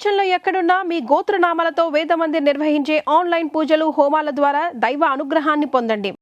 ప్రపంచంలో ఎక్కడున్నా మీ గోత్రనామాలతో వేదమందిర్ నిర్వహించే ఆన్లైన్ పూజలు హోమాల ద్వారా దైవ అనుగ్రహాన్ని పొందండి.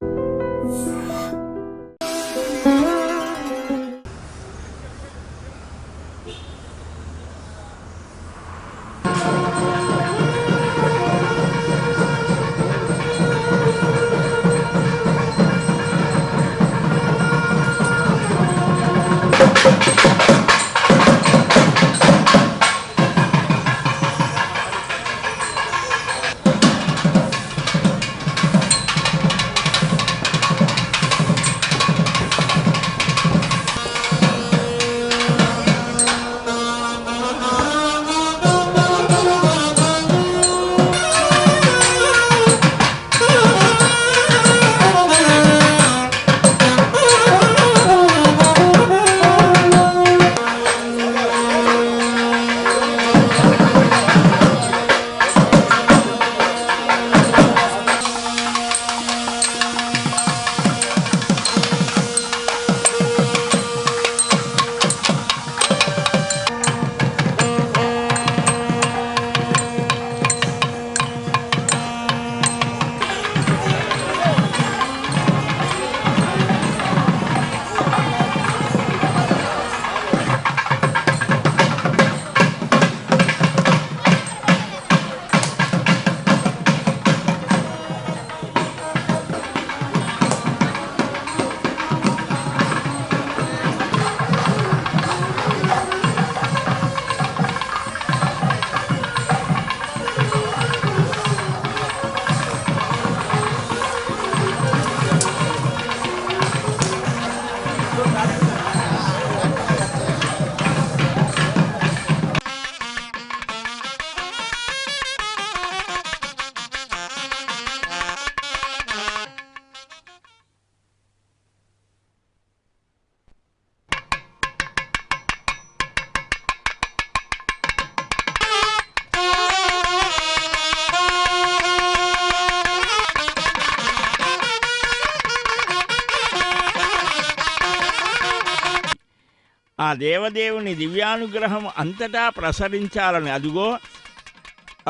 ఆ దేవదేవుని దివ్యానుగ్రహం అంతటా ప్రసరించాలని అదిగో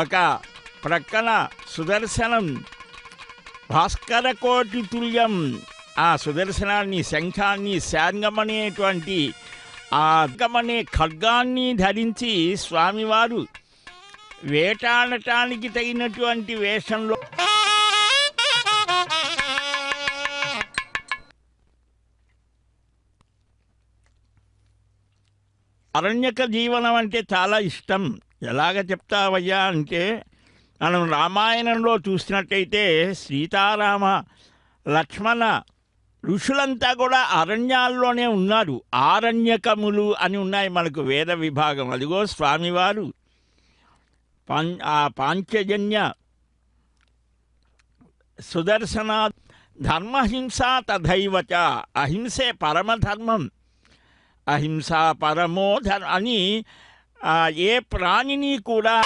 ఒక ప్రక్కన సుదర్శనం భాస్కర కోటి తుల్యం ఆ సుదర్శనాన్ని శంఖాన్ని శాంగమనేటువంటి ఆ అర్గమనే ఖడ్గాన్ని ధరించి స్వామివారు వేటాడటానికి తగినటువంటి వేషంలో అరణ్యక జీవనం అంటే చాలా ఇష్టం. ఎలాగ చెప్తావయ్యా అంటే మనం రామాయణంలో చూసినట్టయితే సీతారామ లక్ష్మణ ఋషులంతా కూడా అరణ్యాల్లోనే ఉన్నారు. ఆరణ్యకములు అని ఉన్నాయి మనకు వేద విభాగం. అదిగో స్వామివారు ఆ పాంచజన్య సుదర్శన ధర్మహింస తథైవచ అహింసే పరమధర్మం అహింసా పరమో ధర్మ అని ఏ ప్రాణిని కూడా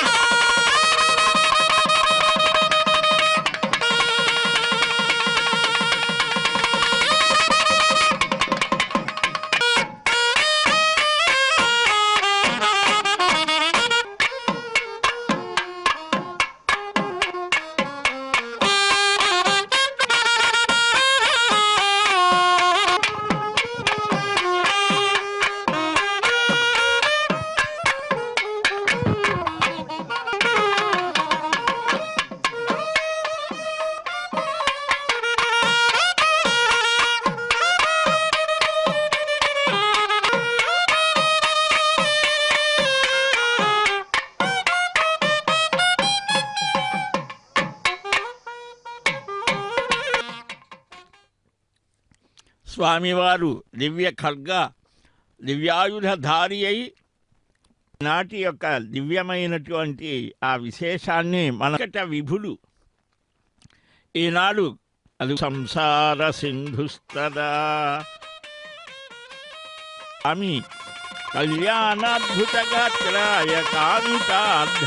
స్వామివారు దివ్య ఖడ్గ దివ్యాయుధధారి అయి నాటి యొక్క దివ్యమైనటువంటి ఆ విశేషాన్ని మనకట విభుడు ఈనాడు అది సంసార సింధుస్తదా స్వామి కళ్యాణాద్భుతగాత్రాయ కామితార్థప్రదాయిని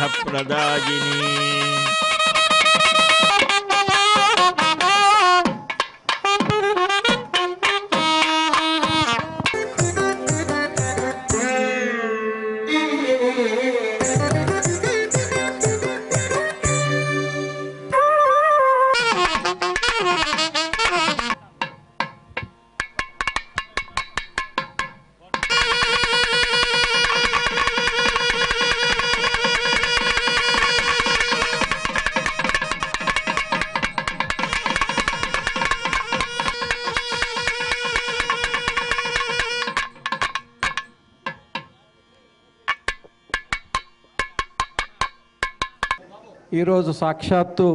ఈరోజు సాక్షాత్తు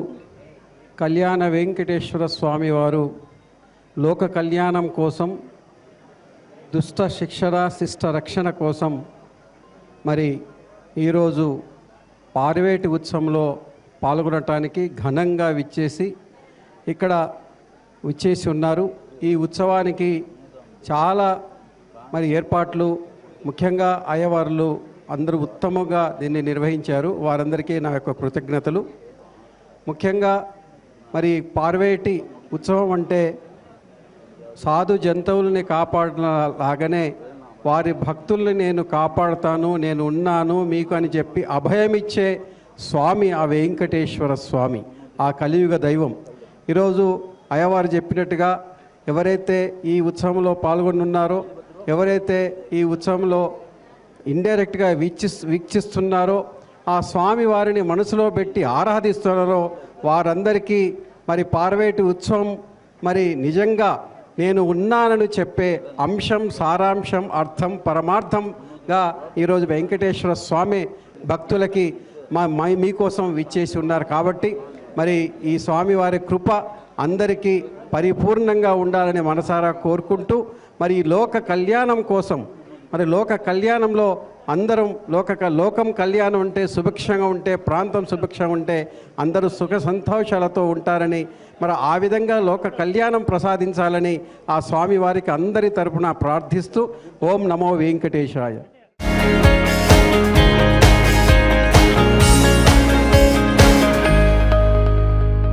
కళ్యాణ వెంకటేశ్వర స్వామి వారు లోక కళ్యాణం కోసం, దుష్ట శిక్షణ శిష్ట రక్షణ కోసం మరి ఈరోజు పార్వేటి ఉత్సవంలో పాల్గొనటానికి ఘనంగా విచ్చేసి ఇక్కడ విచ్చేసి ఉన్నారు. ఈ ఉత్సవానికి చాలా మరి ఏర్పాట్లు, ముఖ్యంగా అయ్యవార్లు అందరూ ఉత్తమంగా దీన్ని నిర్వహించారు. వారందరికీ నా యొక్క కృతజ్ఞతలు. ముఖ్యంగా మరి పార్వేటి ఉత్సవం అంటే సాధు జంతువుల్ని కాపాడలాగానే వారి భక్తుల్ని నేను కాపాడుతాను, నేను ఉన్నాను మీకు అని చెప్పి అభయమిచ్చే స్వామి ఆ వెంకటేశ్వర స్వామి, ఆ కలియుగ దైవం. ఈరోజు అయ్యవారు చెప్పినట్టుగా ఎవరైతే ఈ ఉత్సవంలో పాల్గొనున్నారో, ఎవరైతే ఈ ఉత్సవంలో ఇండైరెక్ట్గా వీక్షిస్తున్నారో, ఆ స్వామి వారిని మనసులో పెట్టి ఆరాధిస్తున్నారో వారందరికీ మరి పార్వేటి ఉత్సవం మరి నిజంగా నేను ఉన్నానని చెప్పే అంశం, సారాంశం, అర్థం, పరమార్థంగా ఈరోజు వెంకటేశ్వర స్వామి భక్తులకి మీకోసం విచ్చేసి ఉన్నారు. కాబట్టి మరి ఈ స్వామివారి కృప అందరికీ పరిపూర్ణంగా ఉండాలని మనసారా కోరుకుంటూ, మరి ఈ లోక కళ్యాణం కోసం, మరి లోక కళ్యాణంలో అందరం లోకం కళ్యాణం ఉంటే, సుభిక్షంగా ఉంటే, ప్రాంతం సుభిక్షంగా ఉంటే అందరూ సుఖ సంతోషాలతో ఉంటారని, మరి ఆ విధంగా లోక కళ్యాణం ప్రసాదించాలని ఆ స్వామివారికి అందరి తరపున ప్రార్థిస్తూ ఓం నమో వెంకటేశాయ.